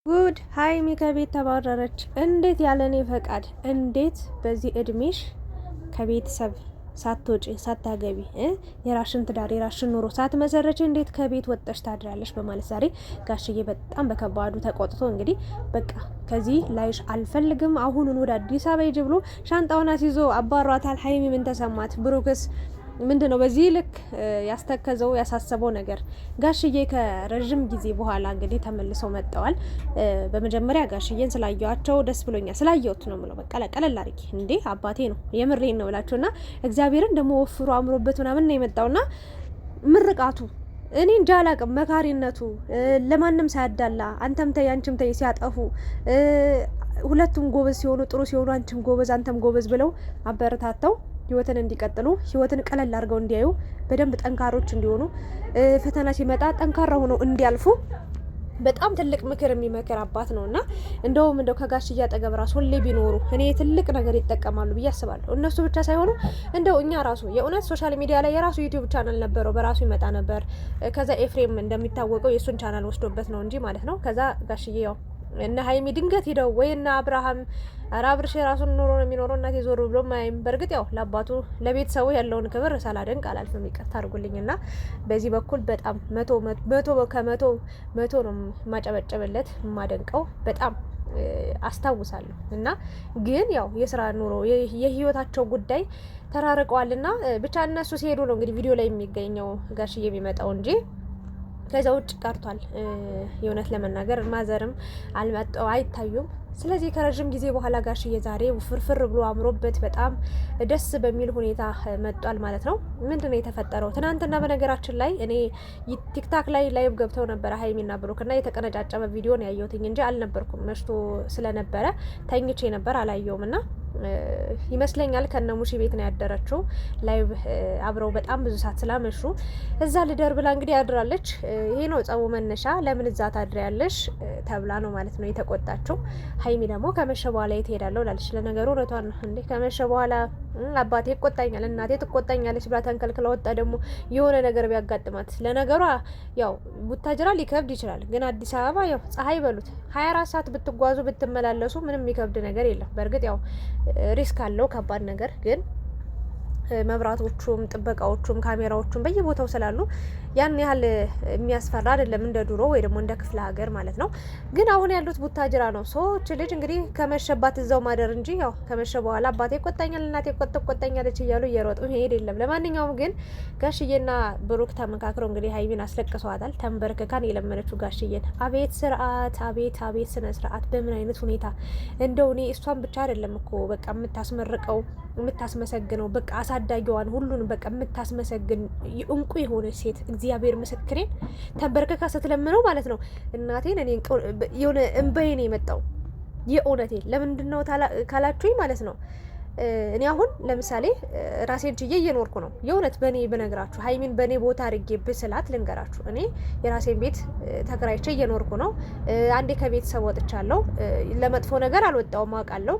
ጉድ ሀይሚ ከቤት ተባረረች። እንዴት ያለኔ ፈቃድ! እንዴት በዚህ እድሜሽ ከቤተሰብ ሳትወጪ ሳታገቢ የራሽን ትዳር የራሽን ኑሮ ሳትመሰረች እንዴት ከቤት ወጥተሽ ታድራለሽ? በማለት ዛሬ ጋሽዬ በጣም በከባዱ ተቆጥቶ እንግዲህ በቃ ከዚህ ላይሽ አልፈልግም፣ አሁኑን ወደ አዲስ አበባ ሂጂ ብሎ ሻንጣውን አስይዞ አባሯታል። ሀይሚ ምን ተሰማት? ብሩክስ ምንድን ነው በዚህ ልክ ያስተከዘው ያሳሰበው ነገር? ጋሽዬ ከረዥም ጊዜ በኋላ እንግዲህ ተመልሰው መጥተዋል። በመጀመሪያ ጋሽዬን ስላየዋቸው ደስ ብሎኛል። ስላየሁት ነው የምለው፣ በቃ ቀለል አድርጌ እንዴ አባቴ ነው የምሬን ነው ብላችሁና እግዚአብሔርን ደግሞ ወፍሮ አምሮበት ምናምን ነው የመጣውና ምርቃቱ እኔ እንጃ አላቅም። መካሪነቱ ለማንም ሳያዳላ አንተም ተይ አንቺም ተይ ሲያጠፉ ሁለቱም ጎበዝ ሲሆኑ ጥሩ ሲሆኑ አንቺም ጎበዝ አንተም ጎበዝ ብለው አበረታተው ህይወትን እንዲቀጥሉ ህይወትን ቀለል አድርገው እንዲያዩ በደንብ ጠንካሮች እንዲሆኑ ፈተና ሲመጣ ጠንካራ ሆነው እንዲያልፉ በጣም ትልቅ ምክር የሚመክር አባት ነውና እንደው ከጋሽዬ አጠገብ ራሱ ሁሌ ቢኖሩ እኔ ትልቅ ነገር ይጠቀማሉ ብዬ አስባለሁ። እነሱ ብቻ ሳይሆኑ እንደው እኛ ራሱ የእውነት ሶሻል ሚዲያ ላይ የራሱ ዩቲዩብ ቻናል ነበረው፣ በራሱ ይመጣ ነበር። ከዛ ኤፍሬም እንደሚታወቀው የእሱን ቻናል ወስዶበት ነው እንጂ ማለት ነው። ከዛ ጋሽዬ ያው እነ ሀይሚ ድንገት ሂደው ወይ እና አብርሃም አብርሽ የራሱን ኑሮ ነው የሚኖረው። እናቴ ዞር ብሎ ማይም በእርግጥ ያው ለአባቱ ለቤተሰቡ ያለውን ክብር ሳላደንቅ አላልፍም፣ ይቅርታ አድርጉልኝና በዚህ በኩል በጣም መቶ ነው ማጨበጨበለት የማደንቀው በጣም አስታውሳለሁ። እና ግን ያው የስራ ኑሮ የህይወታቸው ጉዳይ ተራርቀዋልና ብቻ እነሱ ሲሄዱ ነው እንግዲህ ቪዲዮ ላይ የሚገኘው ጋሽዬ የሚመጣው እንጂ ከዛ ውጭ ቀርቷል። የእውነት ለመናገር ማዘርም አልመጣው አይታዩም። ስለዚህ ከረዥም ጊዜ በኋላ ጋሽዬ ዛሬ ፍርፍር ብሎ አምሮበት በጣም ደስ በሚል ሁኔታ መጧል ማለት ነው። ምንድን ነው የተፈጠረው? ትናንትና በነገራችን ላይ እኔ ቲክታክ ላይ ላይቭ ገብተው ነበረ ሀይሚና ብሩክ እና የተቀነጫጨበ ቪዲዮ ነው ያየሁትኝ እንጂ አልነበርኩም። መሽቶ ስለነበረ ተኝቼ ነበር አላየውም እና ይመስለኛል ከነሙሺ ቤት ነው ያደረችው። ላይቭ አብረው በጣም ብዙ ሰዓት ስላመሹ እዛ ልደር ብላ እንግዲህ ያድራለች። ይሄ ነው ጸቡ መነሻ። ለምን እዛ ታድሪያለሽ ተብላ ነው ማለት ነው የተቆጣችው። ሀይሚ ደግሞ ከመሸ በኋላ የት ሄዳለሁ ላለች። ለነገሩ እውነቷን ነው እንዴ ከመሸ በኋላ አባቴ ይቆጣኛል እናቴ ትቆጣኛለች ብላ ተንከልክላ ወጣ። ደግሞ የሆነ ነገር ቢያጋጥማት ለነገሯ ያው ቡታጅራ ሊከብድ ይችላል፣ ግን አዲስ አበባ ያው ፀሐይ በሉት 24 ሰዓት ብትጓዙ ብትመላለሱ ምንም የሚከብድ ነገር የለም። በእርግጥ ያው ሪስክ አለው ከባድ ነገር፣ ግን መብራቶቹም ጥበቃዎቹም ካሜራዎቹም በየቦታው ስላሉ ያን ያህል የሚያስፈራ አይደለም እንደ ድሮ ወይ ደግሞ እንደ ክፍለ ሀገር ማለት ነው። ግን አሁን ያሉት ቡታጅራ ነው። ሰዎች ልጅ እንግዲህ ከመሸባት እዛው ማደር እንጂ ያው ከመሸ በኋላ አባቴ ይቆጣኛል እናቴ ትቆጣኛለች እያሉ እየሮጡ መሄድ የለም። ለማንኛውም ግን ጋሽዬና ብሩክ ተመካክረው እንግዲህ ሀይሚን አስለቅሰዋታል። ተንበርክካን የለመነችው ጋሽዬን አቤት ስርዓት፣ አቤት ስነ ስርዓት፣ በምን አይነት ሁኔታ እንደው እኔ እሷን ብቻ አይደለም እኮ በቃ የምታስመርቀው የምታስመሰግነው በቃ አሳዳጊዋን ሁሉን በቃ የምታስመሰግን እንቁ የሆነች ሴት እግዚአብሔር ምስክሬን ተንበርክካ ስትለምነው ማለት ነው እናቴን እኔ የሆነ እንባዬ ነው የመጣው የእውነቴን። ለምንድን ነው ካላችሁኝ ማለት ነው እኔ አሁን ለምሳሌ ራሴን ችዬ እየኖርኩ ነው። የእውነት በእኔ ብነግራችሁ ሀይሚን በእኔ ቦታ አድርጌ ብስላት ልንገራችሁ፣ እኔ የራሴን ቤት ተከራይቼ እየኖርኩ ነው። አንዴ ከቤተሰብ ወጥቻለሁ። ለመጥፎ ነገር አልወጣውም አውቃለሁ፣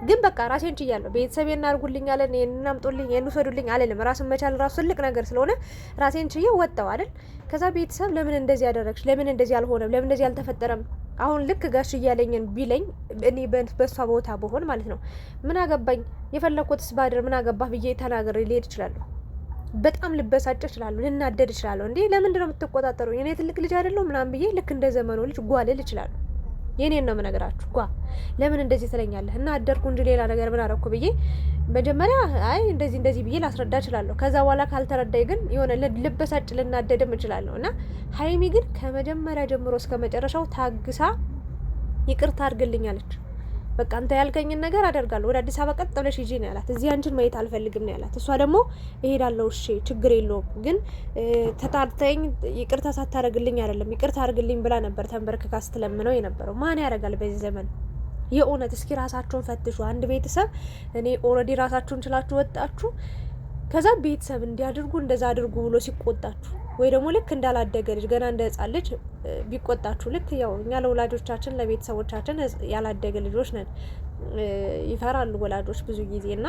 ግን በቃ ራሴን ችያለሁ። ቤተሰብ እናርጉልኝ አለን እናምጡልኝ እንውሰዱልኝ አለንም። ራስን መቻል ራሱ ትልቅ ነገር ስለሆነ ራሴን ችዬ ወጣው አይደል። ከዛ ቤተሰብ ለምን እንደዚህ ያደረግሽ፣ ለምን እንደዚህ አልሆነም፣ ለምን እንደዚህ አልተፈጠረም። አሁን ልክ ጋሽ እያለኝን ቢለኝ እኔ በሷ ቦታ በሆን ማለት ነው ምን አገባኝ፣ የፈለኩትስ ባድር ምን አገባህ ብዬ ተናግሬ ልሄድ እችላለሁ። በጣም ልበሳጭ እችላለሁ፣ ልናደድ እችላለሁ። እንዴ ለምንድን ነው የምትቆጣጠሩ? እኔ ትልቅ ልጅ አይደለሁ ምናምን ብዬ ልክ እንደ ዘመኑ ልጅ ጓልል እችላለሁ። የኔን ነው የምነግራችሁ። ለምን እንደዚህ ትለኛለህ እና አደርኩ እንጂ ሌላ ነገር ምን አደረኩ ብዬ መጀመሪያ አይ እንደዚህ ብዬ ላስረዳ እችላለሁ። ከዛ በኋላ ካልተረዳይ ግን የሆነ ልበሳጭ ልናደድም እችላለሁ። እና ሀይሚ ግን ከመጀመሪያ ጀምሮ እስከ መጨረሻው ታግሳ ይቅርታ አድርግልኛለች። በቃ አንተ ያልከኝን ነገር አደርጋለሁ፣ ወደ አዲስ አበባ ቀጥ ብለሽ ሂጂ ነው ያላት። እዚህ አንቺን ማየት አልፈልግም ነው ያላት። እሷ ደግሞ እሄዳለሁ እሺ ችግር የለውም ግን ተጣልተኝ ይቅርታ ሳታደርግልኝ አይደለም ይቅርታ አድርግልኝ ብላ ነበር ተንበርክካ ስትለምነው የነበረው። ማን ያደርጋል በዚህ ዘመን? የእውነት እስኪ ራሳችሁን ፈትሹ። አንድ ቤተሰብ እኔ ኦልሬዲ ራሳችሁን ችላችሁ ወጣችሁ፣ ከዛ ቤተሰብ እንዲያድርጉ እንደዛ አድርጉ ብሎ ሲቆጣችሁ ወይ ደግሞ ልክ እንዳላደገ ልጅ ገና እንደ ህጻን ልጅ ቢቆጣችሁ፣ ልክ ያው እኛ ለወላጆቻችን ለቤተሰቦቻችን ያላደገ ልጆች ነን። ይፈራሉ ወላጆች ብዙ ጊዜ እና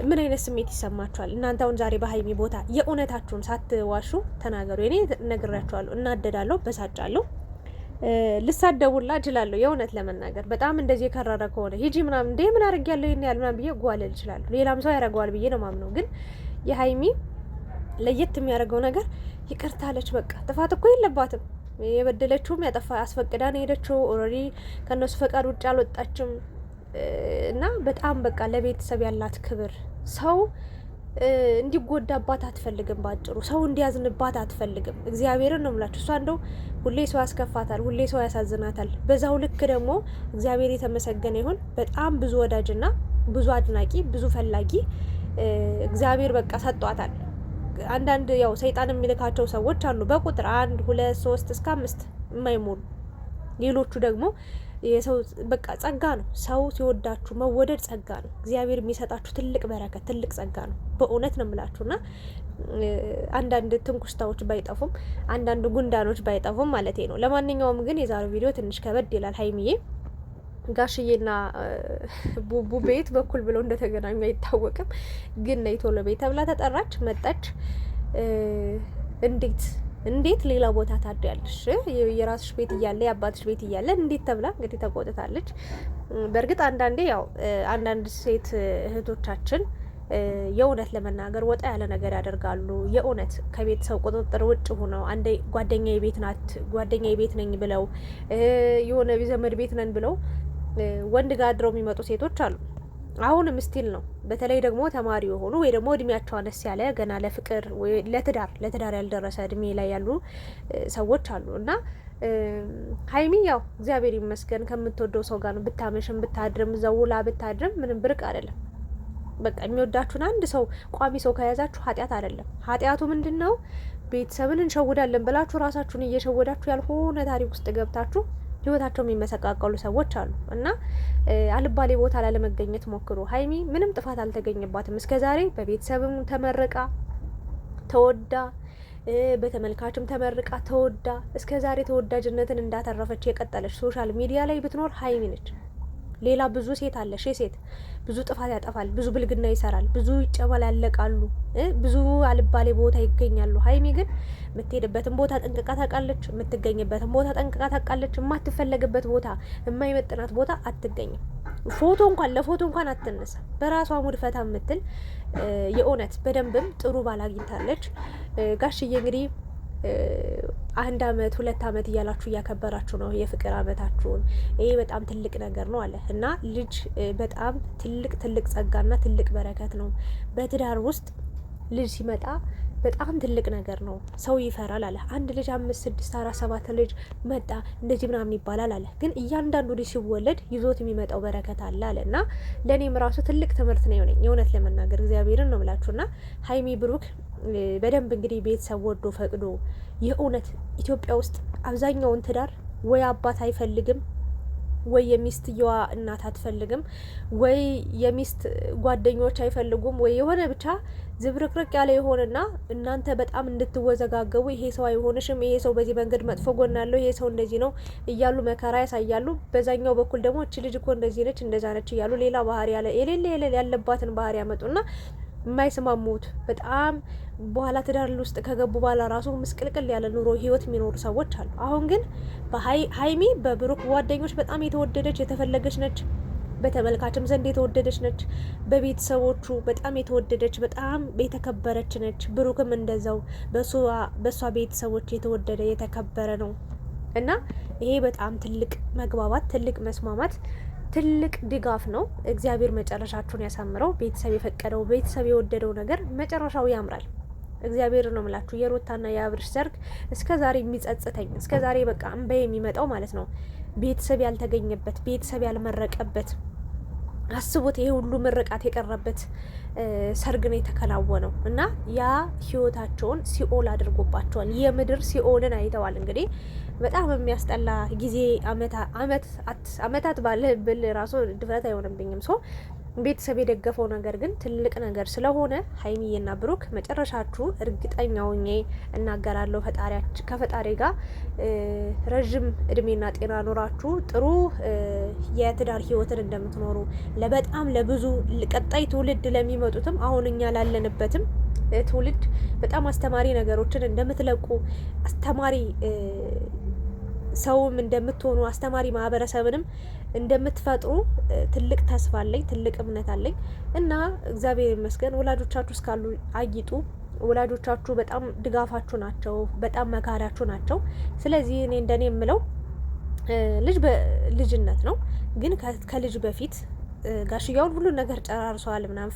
ምን አይነት ስሜት ይሰማችኋል እናንተ? አሁን ዛሬ በሀይሚ ቦታ የእውነታችሁን ሳትዋሹ ተናገሩ። እኔ ነግራችኋለሁ፣ እናደዳለሁ፣ በሳጫለሁ። ልሳደቡላ እችላለሁ። የእውነት ለመናገር በጣም እንደዚህ የከረረ ከሆነ ሂጂ ምናምን እንዴ ምን አድርጊያለሁ ይሄን ያህል ምናምን ብዬ ጓለል እችላለሁ። ሌላም ሰው ያደርገዋል ብዬ ነው ማምነው። ግን የሀይሚ ለየት የሚያደርገው ነገር ይቅርታ አለች። በቃ ጥፋት እኮ የለባትም። የበደለችውም ያጠፋ አስፈቅዳ ነው የሄደችው። ኦልሬዲ ከእነሱ ፈቃድ ውጭ አልወጣችም። እና በጣም በቃ ለቤተሰብ ያላት ክብር ሰው እንዲጎዳባት አትፈልግም። ባጭሩ ሰው እንዲያዝንባት አትፈልግም። እግዚአብሔርን ነው የምላችሁ። እሷ እንደው ሁሌ ሰው ያስከፋታል፣ ሁሌ ሰው ያሳዝናታል። በዛው ልክ ደግሞ እግዚአብሔር የተመሰገነ ይሁን በጣም ብዙ ወዳጅና ብዙ አድናቂ ብዙ ፈላጊ እግዚአብሔር በቃ ሰጧታል። አንዳንድ ያው ሰይጣን የሚልካቸው ሰዎች አሉ በቁጥር 1 2 3 እስከ 5 የማይሞሉ ሌሎቹ ደግሞ የሰው በቃ ጸጋ ነው። ሰው ሲወዳችሁ መወደድ ጸጋ ነው። እግዚአብሔር የሚሰጣችሁ ትልቅ በረከት ትልቅ ጸጋ ነው። በእውነት ነው የምላችሁና አንዳንድ ትንኩስታዎች ባይጠፉም አንዳንድ ጉንዳኖች ባይጠፉም ማለት ነው። ለማንኛውም ግን የዛሬው ቪዲዮ ትንሽ ከበድ ይላል። ሀይሚዬ ጋሽዬና ቡቡ ቤት በኩል ብለው እንደተገናኙ አይታወቅም። ግን ነይ ቶሎ ቤት ተብላ ተጠራች፣ መጣች። እንዴት ሌላ ቦታ ታድያለሽ? የራስሽ ቤት እያለ የአባትሽ ቤት እያለ እንዴት ተብላ እንግዲህ ተቆጥታለች። በእርግጥ አንዳንዴ ያው አንዳንድ ሴት እህቶቻችን የእውነት ለመናገር ወጣ ያለ ነገር ያደርጋሉ። የእውነት ከቤተሰብ ቁጥጥር ውጭ ሆነው አንዴ ጓደኛዬ ቤት ናት ጓደኛዬ ቤት ነኝ ብለው የሆነ ዘመድ ቤት ነን ብለው ወንድ ጋር አድረው የሚመጡ ሴቶች አሉ። አሁንም ስቲል ነው። በተለይ ደግሞ ተማሪ የሆኑ ወይ ደግሞ እድሜያቸው አነስ ያለ ገና ለፍቅር ወይ ለትዳር ያልደረሰ እድሜ ላይ ያሉ ሰዎች አሉ እና ሀይሚ ያው እግዚአብሔር ይመስገን ከምትወደው ሰው ጋር ነው። ብታመሽም ብታድርም ዘውላ ብታድርም ምንም ብርቅ አይደለም። በቃ የሚወዳችሁን አንድ ሰው ቋሚ ሰው ከያዛችሁ ኃጢአት አይደለም። ኃጢአቱ ምንድን ነው? ቤተሰብን እንሸውዳለን ብላችሁ ራሳችሁን እየሸወዳችሁ ያልሆነ ታሪክ ውስጥ ገብታችሁ ህይወታቸው የሚመሰቃቀሉ ሰዎች አሉ እና አልባሌ ቦታ ላለመገኘት ሞክሩ። ሀይሚ ምንም ጥፋት አልተገኘባትም። እስከዛሬ በቤተሰብም ተመርቃ ተወዳ በተመልካችም ተመርቃ ተወዳ እስከዛሬ ተወዳጅነትን እንዳተረፈች የቀጠለች ሶሻል ሚዲያ ላይ ብትኖር ሀይሚ ነች። ሌላ ብዙ ሴት አለ። ሴት ብዙ ጥፋት ያጠፋል፣ ብዙ ብልግና ይሰራል፣ ብዙ ይጨመላለቃሉ፣ ብዙ አልባሌ ቦታ ይገኛሉ። ሀይሚ ግን የምትሄድበትን ቦታ ጠንቅቃ ታውቃለች፣ የምትገኝበትን ቦታ ጠንቅቃ ታውቃለች። የማትፈለግበት ቦታ የማይመጥናት ቦታ አትገኝም። ለፎቶ እንኳን አትነሳ። በራሷ ሙድ ፈታ የምትል የእውነት በደንብም ጥሩ ባል አግኝታለች። ጋሽዬ እንግዲህ 1 አመት 2 አመት እያላችሁ እያከበራችሁ ነው የፍቅር አመታችሁን። ይሄ በጣም ትልቅ ነገር ነው አለ እና ልጅ በጣም ትልቅ ጸጋና ትልቅ በረከት ነው። በትዳር ውስጥ ልጅ ሲመጣ በጣም ትልቅ ነገር ነው። ሰው ይፈራል አለ። አንድ ልጅ 5 6 4 7 ልጅ መጣ እንደዚህ ምናምን ይባላል አለ። ግን እያንዳንዱ ልጅ ሲወለድ ይዞት የሚመጣው በረከት አለ አለ እና ለእኔም ራሱ ትልቅ ትምህርት ነው የሆነኝ። የእውነት ለመናገር እግዚአብሔርን ነው የምላችሁና ሀይሚ ብሩክ በደንብ እንግዲህ ቤተሰብ ወዶ ፈቅዶ የእውነት ኢትዮጵያ ውስጥ አብዛኛውን ትዳር ወይ አባት አይፈልግም፣ ወይ የሚስትየዋ እናት አትፈልግም፣ ወይ የሚስት ጓደኞች አይፈልጉም፣ ወይ የሆነ ብቻ ዝብርቅርቅ ያለ የሆነና እናንተ በጣም እንድትወዘጋገቡ ይሄ ሰው አይሆንሽም፣ ይሄ ሰው በዚህ መንገድ መጥፎ ጎን አለው፣ ይሄ ሰው እንደዚህ ነው እያሉ መከራ ያሳያሉ። በዛኛው በኩል ደግሞ እቺ ልጅ እኮ እንደዚህ ነች እንደዛ ነች እያሉ ሌላ ባህሪ የሌለ ያለባትን ባህሪ ያመጡና የማይስማሙት በጣም በኋላ ትዳር ውስጥ ከገቡ በኋላ ራሱ ምስቅልቅል ያለ ኑሮ ህይወት የሚኖሩ ሰዎች አሉ። አሁን ግን ሀይሚ በብሩክ ጓደኞች በጣም የተወደደች የተፈለገች ነች። በተመልካችም ዘንድ የተወደደች ነች። በቤተሰቦቹ በጣም የተወደደች በጣም የተከበረች ነች። ብሩክም እንደዛው በእሷ ቤተሰቦች የተወደደ የተከበረ ነው እና ይሄ በጣም ትልቅ መግባባት ትልቅ መስማማት ትልቅ ድጋፍ ነው። እግዚአብሔር መጨረሻችሁን ያሳምረው። ቤተሰብ የፈቀደው ቤተሰብ የወደደው ነገር መጨረሻው ያምራል። እግዚአብሔር ነው የምላችሁ። የሩታና የአብርሽ ሰርግ እስከ ዛሬ የሚጸጽተኝ እስከ ዛሬ በቃ እንባዬ የሚመጣው ማለት ነው ቤተሰብ ያልተገኘበት ቤተሰብ ያልመረቀበት። አስቡት፣ ይሄ ሁሉ ምርቃት የቀረበት ሰርግ ነው የተከናወነው እና ያ ህይወታቸውን ሲኦል አድርጎባቸዋል። የምድር ሲኦልን አይተዋል። እንግዲህ በጣም የሚያስጠላ ጊዜ አመታት ባለ ብል ራሱ ድፍረት አይሆንብኝም። ሶ ቤተሰብ የደገፈው ነገር ግን ትልቅ ነገር ስለሆነ ሀይሚዬና ብሩክ መጨረሻችሁ እርግጠኛ ሆኜ እናገራለሁ ከፈጣሪ ጋር ረዥም እድሜና ጤና ኖራችሁ ጥሩ የትዳር ህይወትን እንደምትኖሩ ለበጣም ለብዙ ቀጣይ ትውልድ ለሚመጡትም አሁን እኛ ላለንበትም ትውልድ በጣም አስተማሪ ነገሮችን እንደምትለቁ አስተማሪ ሰውም እንደምትሆኑ አስተማሪ ማህበረሰብንም እንደምትፈጥሩ ትልቅ ተስፋ አለኝ፣ ትልቅ እምነት አለኝ እና እግዚአብሔር ይመስገን። ወላጆቻችሁ እስካሉ አጊጡ። ወላጆቻችሁ በጣም ድጋፋችሁ ናቸው፣ በጣም መካሪያችሁ ናቸው። ስለዚህ እኔ እንደኔ የምለው ልጅ በልጅነት ነው፣ ግን ከልጅ በፊት ጋሽያውን ሁሉ ነገር ጨራርሰዋል ምናምን።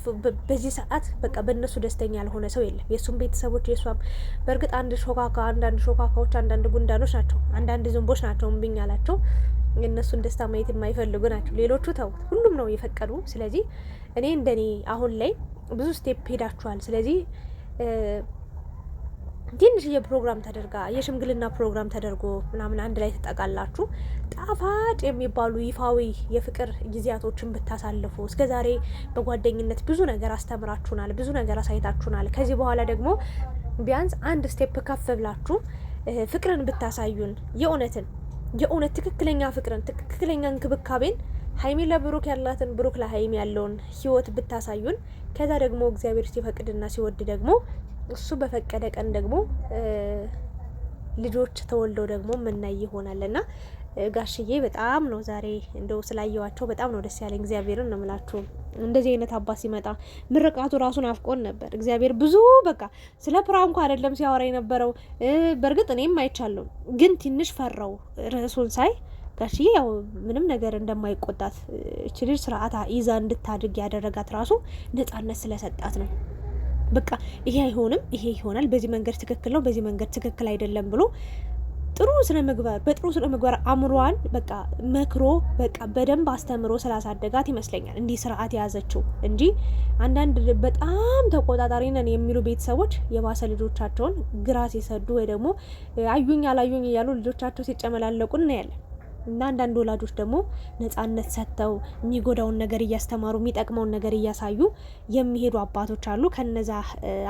በዚህ ሰዓት በቃ በእነሱ ደስተኛ ያልሆነ ሰው የለም። የእሱም ቤተሰቦች የእሷም። በእርግጥ አንዳንድ ሾካካዎች፣ አንዳንድ ጉንዳኖች ናቸው፣ አንዳንድ ዝንቦች ናቸው እምቢኝ ያላቸው የእነሱን ደስታ ማየት የማይፈልጉ ናቸው። ሌሎቹ ተው፣ ሁሉም ነው የፈቀዱ። ስለዚህ እኔ እንደኔ አሁን ላይ ብዙ ስቴፕ ሄዳችኋል። ስለዚህ ትንሽዬ ፕሮግራም ተደርጋ የሽምግልና ፕሮግራም ተደርጎ ምናምን አንድ ላይ ተጠቃላችሁ ጣፋጭ የሚባሉ ይፋዊ የፍቅር ጊዜያቶችን ብታሳልፉ። እስከ ዛሬ በጓደኝነት ብዙ ነገር አስተምራችሁናል፣ ብዙ ነገር አሳይታችሁናል። ከዚህ በኋላ ደግሞ ቢያንስ አንድ ስቴፕ ከፍ ብላችሁ ፍቅርን ብታሳዩን፣ የእውነት ትክክለኛ ፍቅርን፣ ትክክለኛ እንክብካቤን፣ ሀይሚ ለብሩክ ያላትን፣ ብሩክ ለሀይሚ ያለውን ህይወት ብታሳዩን። ከዛ ደግሞ እግዚአብሔር ሲፈቅድና ሲወድ ደግሞ እሱ በፈቀደ ቀን ደግሞ ልጆች ተወልደው ደግሞ ምናይ ይሆናል። እና ጋሽዬ በጣም ነው ዛሬ እንደው ስላየዋቸው በጣም ነው ደስ ያለኝ። እግዚአብሔርን ነው የምላችሁ። እንደዚህ አይነት አባት ሲመጣ ምርቃቱ ራሱን አፍቆን ነበር። እግዚአብሔር ብዙ በቃ ስለ ፕራንኩ አይደለም ሲያወራ የነበረው። በእርግጥ እኔም አይቻለሁ፣ ግን ትንሽ ፈራው ርዕሱን ሳይ። ጋሽዬ ያው ምንም ነገር እንደማይቆጣት እቺ ልጅ ስርዓት ይዛ እንድታድግ ያደረጋት ራሱ ነጻነት ስለሰጣት ነው። በቃ ይሄ አይሆንም፣ ይሄ ይሆናል፣ በዚህ መንገድ ትክክል ነው፣ በዚህ መንገድ ትክክል አይደለም ብሎ በጥሩ ስነ ምግባር አእምሯን በቃ መክሮ በቃ በደንብ አስተምሮ ስላሳደጋት ይመስለኛል እንዲህ ስርዓት የያዘችው እንጂ አንዳንድ በጣም ተቆጣጣሪ ነን የሚሉ ቤተሰቦች የባሰ ልጆቻቸውን ግራ ሲሰዱ ወይ ደግሞ አዩኝ አላዩኝ እያሉ ልጆቻቸው ሲጨመላለቁ እናያለን። እና አንዳንድ ወላጆች ደግሞ ነጻነት ሰጥተው የሚጎዳውን ነገር እያስተማሩ የሚጠቅመውን ነገር እያሳዩ የሚሄዱ አባቶች አሉ። ከነዛ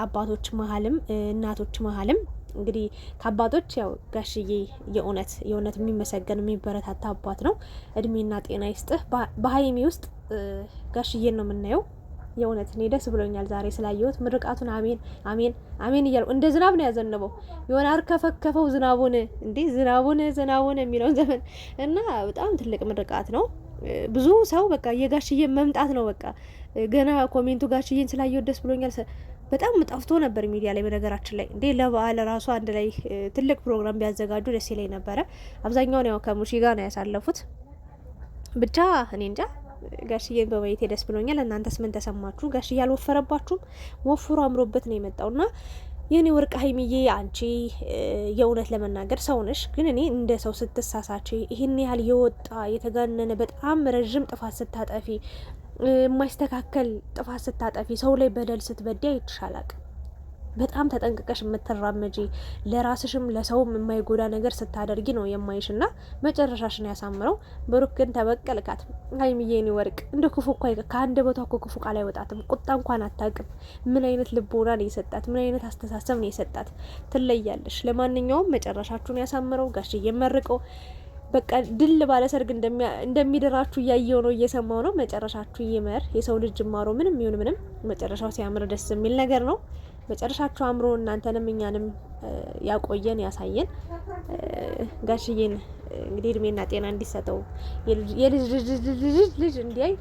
አባቶች መሀልም እናቶች መሀልም እንግዲህ ከአባቶች ያው ጋሽዬ የእውነት የሚመሰገን የሚበረታታ አባት ነው። እድሜና ጤና ይስጥህ። በሀይሚ ውስጥ ጋሽዬን ነው የምናየው። የእውነት እኔ ደስ ብሎኛል ዛሬ ስላየሁት። ምርቃቱን አሜን አሜን አሜን እያሉ እንደ ዝናብ ነው ያዘነበው። የሆነ አርከፈከፈው ዝናቡን ዝናቡን የሚለውን ዘመን እና በጣም ትልቅ ምርቃት ነው። ብዙ ሰው በቃ የጋሽዬ መምጣት ነው በቃ ገና ኮሜንቱ ጋሽዬን ስላየሁት ደስ ብሎኛል። በጣም ጠፍቶ ነበር ሚዲያ ላይ። በነገራችን ላይ እንዴ ለበዓል ራሱ አንድ ላይ ትልቅ ፕሮግራም ቢያዘጋጁ ደስ ይለኝ ነበረ። አብዛኛውን ያው ከሙሺ ጋር ነው ያሳለፉት። ብቻ እኔ እንጃ ጋሽዬን በማየቴ ደስ ብሎኛል። እናንተስ ምን ተሰማችሁ? ጋሽዬ አልወፈረባችሁም? ወፍሮ አምሮበት ነው የመጣውና የኔ ወርቅ ሀይሚዬ አንቺ የእውነት ለመናገር ሰው ነሽ፣ ግን እኔ እንደ ሰው ስትሳሳች ይህን ያህል የወጣ የተጋነነ በጣም ረዥም ጥፋት ስታጠፊ የማይስተካከል ጥፋት ስታጠፊ ሰው ላይ በደል ስትበዲ አይቻላቅ። በጣም ተጠንቅቀሽ የምትራመጂ ለራስሽም ለሰውም የማይጎዳ ነገር ስታደርጊ ነው የማይሽና መጨረሻሽን ያሳምረው። ብሩክ ግን ተበቀልካት። ሀይሚዬ የኔ ወርቅ እንደ ክፉ እኮ ከአንድ ቦታ እኮ ክፉ ቃል አይወጣትም። ቁጣ እንኳን አታውቅም። ምን አይነት ልቦና ነው የሰጣት? ምን አይነት አስተሳሰብ ነው የሰጣት? ትለያለሽ። ለማንኛውም መጨረሻችሁን ያሳምረው። ጋሽዬ መርቀው በቃ ድል ባለ ሰርግ እንደሚደራችሁ እያየው ነው እየሰማው ነው። መጨረሻችሁ ይመር። የሰው ልጅ ጅማሮ ምንም ይሁን ምንም መጨረሻው ሲያምር ደስ የሚል ነገር ነው። መጨረሻችሁ አምሮ እናንተንም እኛንም ያቆየን ያሳየን። ጋሽዬን እንግዲህ እድሜና ጤና እንዲሰጠው የልጅ እንዲያይ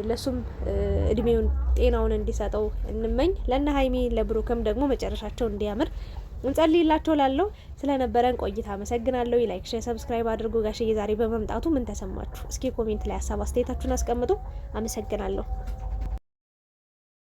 ለሱም እድሜውን ጤናውን እንዲሰጠው እንመኝ። ለነ ሀይሚ ለብሩክም ደግሞ መጨረሻቸው እንዲያምር እንጸልይላቸው። ላለው ስለነበረን ቆይታ አመሰግናለሁ። ላይክ፣ ሼር፣ ሰብስክራይብ አድርጉ። ጋሽዬ ዛሬ በመምጣቱ ምን ተሰማችሁ? እስኪ ኮሜንት ላይ ሀሳብ አስተያየታችሁን አስቀምጡ። አመሰግናለሁ።